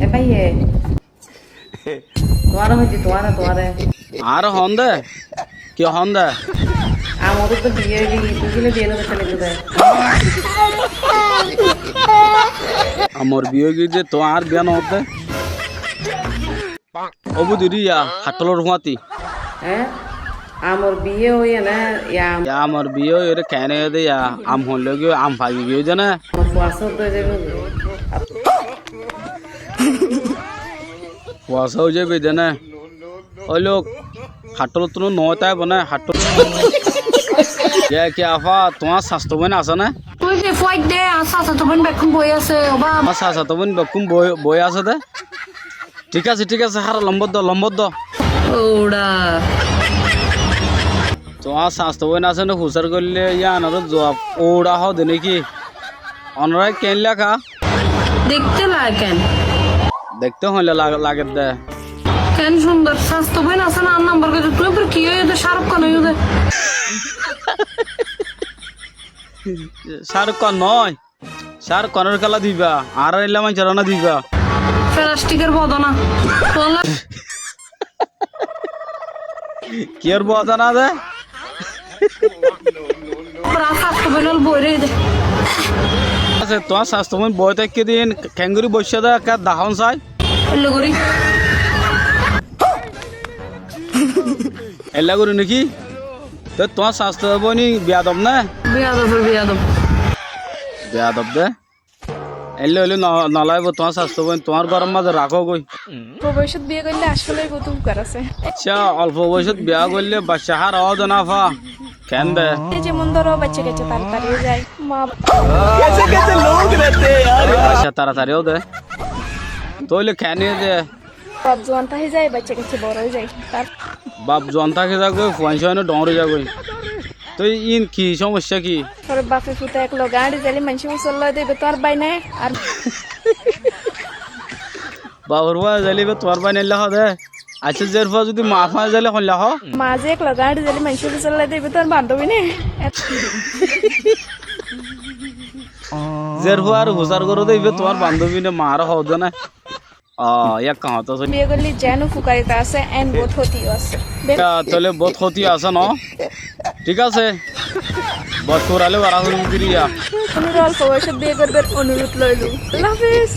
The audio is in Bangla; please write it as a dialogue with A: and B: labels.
A: ভাইয়ে তোমার হয়েছে তোমারে
B: আর হন দে কি হন দে
A: আমাদের তো বিয়ে তুই বিয়ে নেবে চলে গেলে
B: আমার বিয়ে গিয়ে তো আর বিয়া নহতে অবু দিরিয়া হাটলর হুয়াতি
A: হ্যাঁ আমার বিয়ে হয়ে না
B: या আমার বিয়ে এর কেন দে या আম হল গিয়ে আম ভাগি গিয়ে জানা
A: আমার পাঁচশো তো যাবে
B: কুয়াশা হয়ে যাবে জানা ওই লোক হাটল তো নয়টায় বনে হাটল কি আফা তোমার স্বাস্থ্য বোন আছে না
C: তুই যে ফয়েক দে আসা তো বোন বেকুম বই আছে ওবা
B: আমার স্বাস্থ্য বোন বেকুম বই আছে দে ঠিক আছে হার লম্বর দ
A: ওড়া
B: তোমার স্বাস্থ্য বোন আছে না হুসার করলে ইয়া আনার জবাব ওড়া হ দে নাকি অনরাই কেন লেখা
C: দেখতে লাগেন
B: দেখতে হইলে লাগে দে
C: কেন সুন্দর স্বাস্থ্য বোন আছে না নাম্বার কে তুই পর কি হইছে শাহরুখ খান হইছে
B: শাহরুখ খান নয় শাহরুখ খানের খেলা দিবা আর এলাম চারানা দিবা
C: প্লাস্টিকের বদনা তোলা
B: কি আর বাজা না দে
C: স্বাস্থ্য বোন বই রে দে
B: আছে তোমার স্বাস্থ্য বোন বই থেকে দিন ক্যাঙ্গুরি বসে দে একটা দাহন চাই
C: লগরি
B: এলা করি নাকি তো তোমার স্বাস্থ্য বোনই বিয়াদব না বিয়াদব দে এলে নলাইব তোমার স্বাস্থ্য বোন তোমার গরম মাঝে রাখো গই
D: ভবিষ্যৎ বিয়ে করলে আসলে কত উপকার আছে
B: আচ্ছা অল্প বয়সত বিয়া করলে বাচ্চা হার আওয়াজ না ফা কেন দে
D: যেমন ধরো বাচ্চা কাচ্চা তাড়াতাড়ি যায় মা
B: বাচ্চা তাড়াতাড়িও দে তোলে খেনে দে
D: বাপ জোয়ানটা হয়ে যায় বাচ্চা কাচ্চা বড় হয়ে যায় তার
B: বাপ জনতা খেয়ে যাগো ফুয়ান ডরে যাগো তো ইন কি সমস্যা কি
D: পরে বাপে ফুটা এক লোক গাড়ি জালি মানুষ মুসল্লা দেবে তো আর বাই নাই আর
B: বাবুর বা জালিবে তোর বাই নিলে দে আচ্ছা জের ফা যদি মা ফা জালে হল্লা হ
D: মাঝে এক লোক গাড়ি জালি মানুষ মুসল্লা দেবে তো আর বান্ধবী নেই
B: জের ফা আর হুসার করে দেবে তোমার বান্ধবী নে মার হও দে না এক কাহত
D: বিয়ে করলে যেন উপকারিতা আছে এন্ড বোধ ক্ষতিও আছে
B: তাহলে বহুত ক্ষতি আছে ন ঠিক আছে বস তোরালে বাড়া হয়ে দিরিয়া
D: অল্প বয়সে বিয়ে করবে অনুরোধ লইলু আল্লাহ হাফিজ